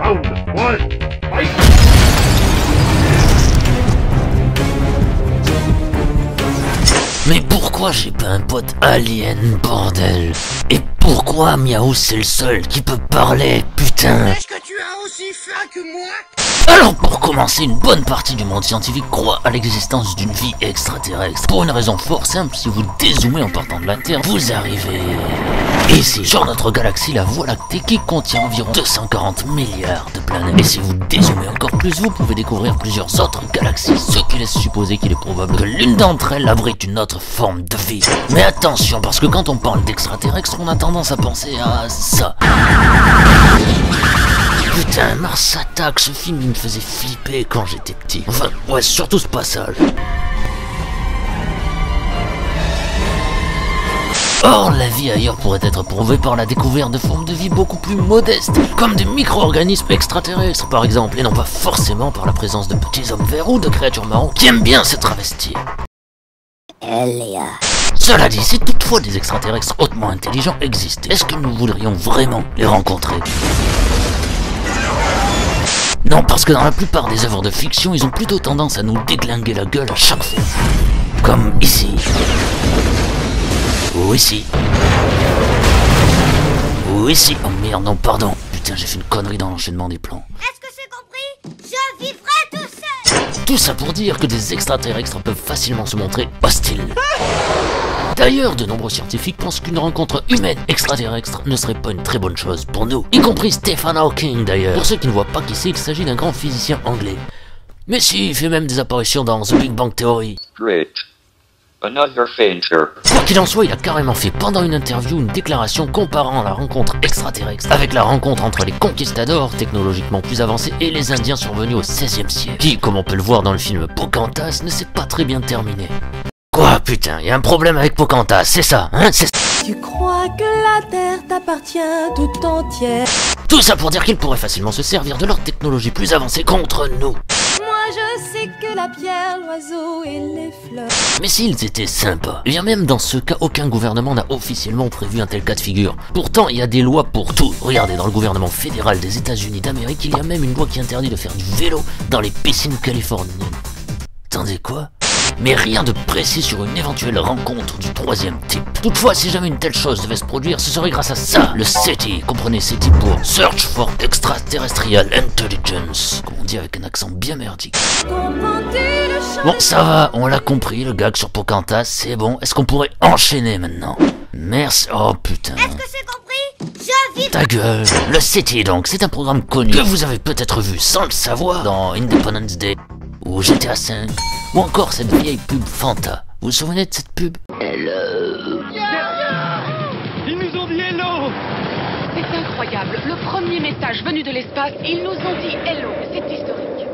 Round 1, fight! Mais pourquoi j'ai pas un pote alien, bordel? Et pourquoi Miaou c'est le seul qui peut parler, putain? Est-ce que tu as aussi faim que moi? Alors pour commencer, une bonne partie du monde scientifique croit à l'existence d'une vie extraterrestre. Pour une raison fort simple, si vous dézoomez en partant de la Terre, vous arrivez ici, sur notre galaxie, la Voie lactée, qui contient environ 240 milliards de planètes. Et si vous dézoomez encore plus, vous pouvez découvrir plusieurs autres galaxies, ce qui laisse supposer qu'il est probable que l'une d'entre elles abrite une autre forme de vie. Mais attention, parce que quand on parle d'extraterrestres, on a tendance à penser à ça. Putain, Mars Attack, ce film il me faisait flipper quand j'étais petit. Enfin, ouais, surtout ce passage. Or, la vie ailleurs pourrait être prouvée par la découverte de formes de vie beaucoup plus modestes, comme des micro-organismes extraterrestres par exemple, et non pas forcément par la présence de petits hommes verts ou de créatures marrons qui aiment bien se travestir. Cela dit, si toutefois des extraterrestres hautement intelligents existent, est-ce que nous voudrions vraiment les rencontrer? Non, parce que dans la plupart des œuvres de fiction, ils ont plutôt tendance à nous déglinguer la gueule à chaque fois. Comme ici. Ou ici. Ou ici. Oh merde, non, pardon. Putain, j'ai fait une connerie dans l'enchaînement des plans. Est-ce que c'est compris? Je vivrai tout seul! Tout ça pour dire que des extraterrestres peuvent facilement se montrer hostiles. D'ailleurs, de nombreux scientifiques pensent qu'une rencontre humaine extraterrestre ne serait pas une très bonne chose pour nous, y compris Stephen Hawking d'ailleurs. Pour ceux qui ne voient pas qui c'est, il s'agit d'un grand physicien anglais. Mais si, il fait même des apparitions dans The Big Bang Theory. Great. Another fainter. Quoi qu'il en soit, il a carrément fait pendant une interview une déclaration comparant la rencontre extraterrestre avec la rencontre entre les conquistadors, technologiquement plus avancés, et les Indiens survenus au XVIe siècle, qui, comme on peut le voir dans le film Pocahontas, ne s'est pas très bien terminé. Quoi, putain, y a un problème avec Pocahontas, c'est ça, hein, c'est ça. Tu crois que la Terre t'appartient tout entière? Tout ça pour dire qu'ils pourraient facilement se servir de leur technologie plus avancée contre nous. Moi je sais que la pierre, l'oiseau et les fleurs. Mais s'ils étaient sympas, eh bien même dans ce cas, aucun gouvernement n'a officiellement prévu un tel cas de figure. Pourtant, il y a des lois pour tout. Regardez, dans le gouvernement fédéral des États-Unis d'Amérique, il y a même une loi qui interdit de faire du vélo dans les piscines californiennes. Attendez, quoi? Mais rien de précis sur une éventuelle rencontre du troisième type. Toutefois, si jamais une telle chose devait se produire, ce serait grâce à ça, le SETI. Comprenez SETI pour Search for Extraterrestrial Intelligence, comme on dit avec un accent bien merdique. Bon, ça va, on l'a compris, le gag sur Pocahontas, c'est bon. Est-ce qu'on pourrait enchaîner maintenant? Merci. Oh putain. Est-ce que c'est compris? Je vivrai... Ta gueule. Le SETI donc, c'est un programme connu que vous avez peut-être vu sans le savoir dans Independence Day ou GTA V, ou encore cette vieille pub Fanta. Vous vous souvenez de cette pub? Hello. Ils nous ont dit hello! C'est incroyable. Le premier message venu de l'espace, ils nous ont dit hello. C'est historique.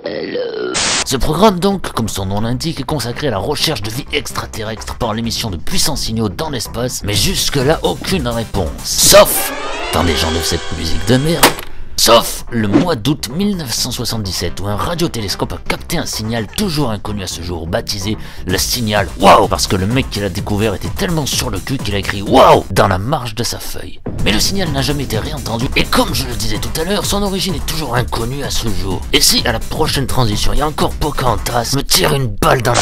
Hello. Ce programme donc, comme son nom l'indique, est consacré à la recherche de vie extraterrestre par l'émission de puissants signaux dans l'espace, mais jusque-là, aucune réponse. Sauf... Attendez, j'enlève cette musique de merde. Sauf le mois d'août 1977 où un radiotélescope a capté un signal toujours inconnu à ce jour, baptisé le signal WOW, parce que le mec qui l'a découvert était tellement sur le cul qu'il a écrit WOW dans la marge de sa feuille. Mais le signal n'a jamais été réentendu et comme je le disais tout à l'heure, son origine est toujours inconnue à ce jour. Et si à la prochaine transition il y a encore Pocahontas me tire une balle dans la...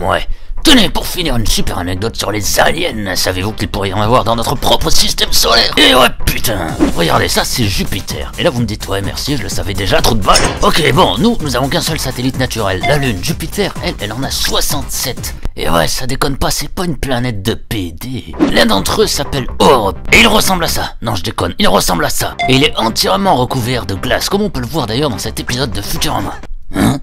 Ouais. Tenez, pour finir, une super anecdote sur les aliens. Savez-vous qu'il pourrait y en avoir dans notre propre système solaire? Et ouais, putain. Regardez, ça c'est Jupiter. Et là vous me dites, ouais merci, je le savais déjà, trop de balles. Ok, bon, nous avons qu'un seul satellite naturel, la Lune. Jupiter, elle en a 67. Et ouais, ça déconne pas, c'est pas une planète de PD. L'un d'entre eux s'appelle Europe. Et il ressemble à ça. Non, je déconne, il ressemble à ça. Et il est entièrement recouvert de glace, comme on peut le voir d'ailleurs dans cet épisode de Futurama. Hein?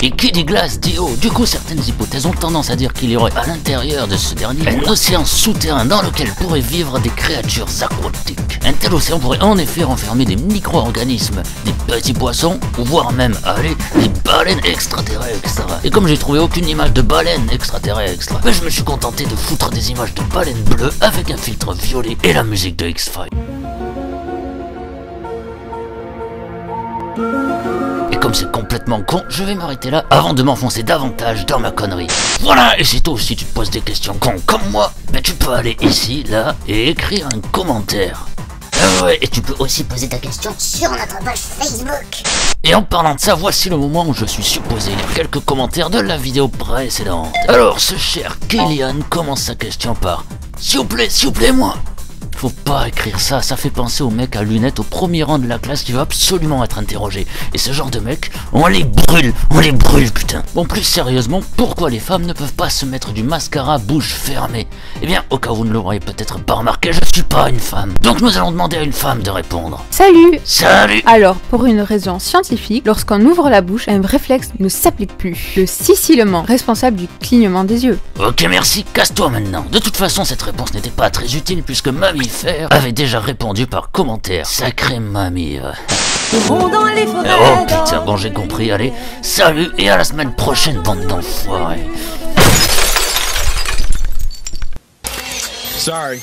Et qui dit glace dit eau. Du coup, certaines hypothèses ont tendance à dire qu'il y aurait à l'intérieur de ce dernier un océan souterrain dans lequel pourraient vivre des créatures aquatiques. Un tel océan pourrait en effet renfermer des micro-organismes, des petits poissons, ou voire même, allez, des baleines extraterrestres. Et comme j'ai trouvé aucune image de baleine extraterrestre, ben je me suis contenté de foutre des images de baleines bleues avec un filtre violet et la musique de X-Files. Et comme c'est complètement con, je vais m'arrêter là avant de m'enfoncer davantage dans ma connerie. Voilà, et c'est tout, si tu te poses des questions cons comme moi, ben tu peux aller ici, là, et écrire un commentaire. Ouais, et tu peux aussi Poser ta question sur notre page Facebook. Et en parlant de ça, voici le moment où je suis supposé lire quelques commentaires de la vidéo précédente. Alors, ce cher Kylian commence sa question par « S'il vous plaît, moi !» Faut pas écrire ça, ça fait penser au mec à lunettes au premier rang de la classe qui veut absolument être interrogé. Et ce genre de mec, on les brûle putain. Bon, plus sérieusement, pourquoi les femmes ne peuvent pas se mettre du mascara bouche fermée? Eh bien, au cas où vous ne l'auriez peut-être pas remarqué, je suis pas une femme. Donc nous allons demander à une femme de répondre. Salut! Salut! Alors, pour une raison scientifique, lorsqu'on ouvre la bouche, un réflexe ne s'applique plus. Le sissilement, responsable du clignement des yeux. Ok, merci, casse-toi maintenant. De toute façon, cette réponse n'était pas très utile puisque Mammifère avait déjà répondu par commentaire. Sacré mamie. Courons dans les forêts Oh putain, bon j'ai compris, allez, salut et à la semaine prochaine, bande d'enfoirés. Sorry.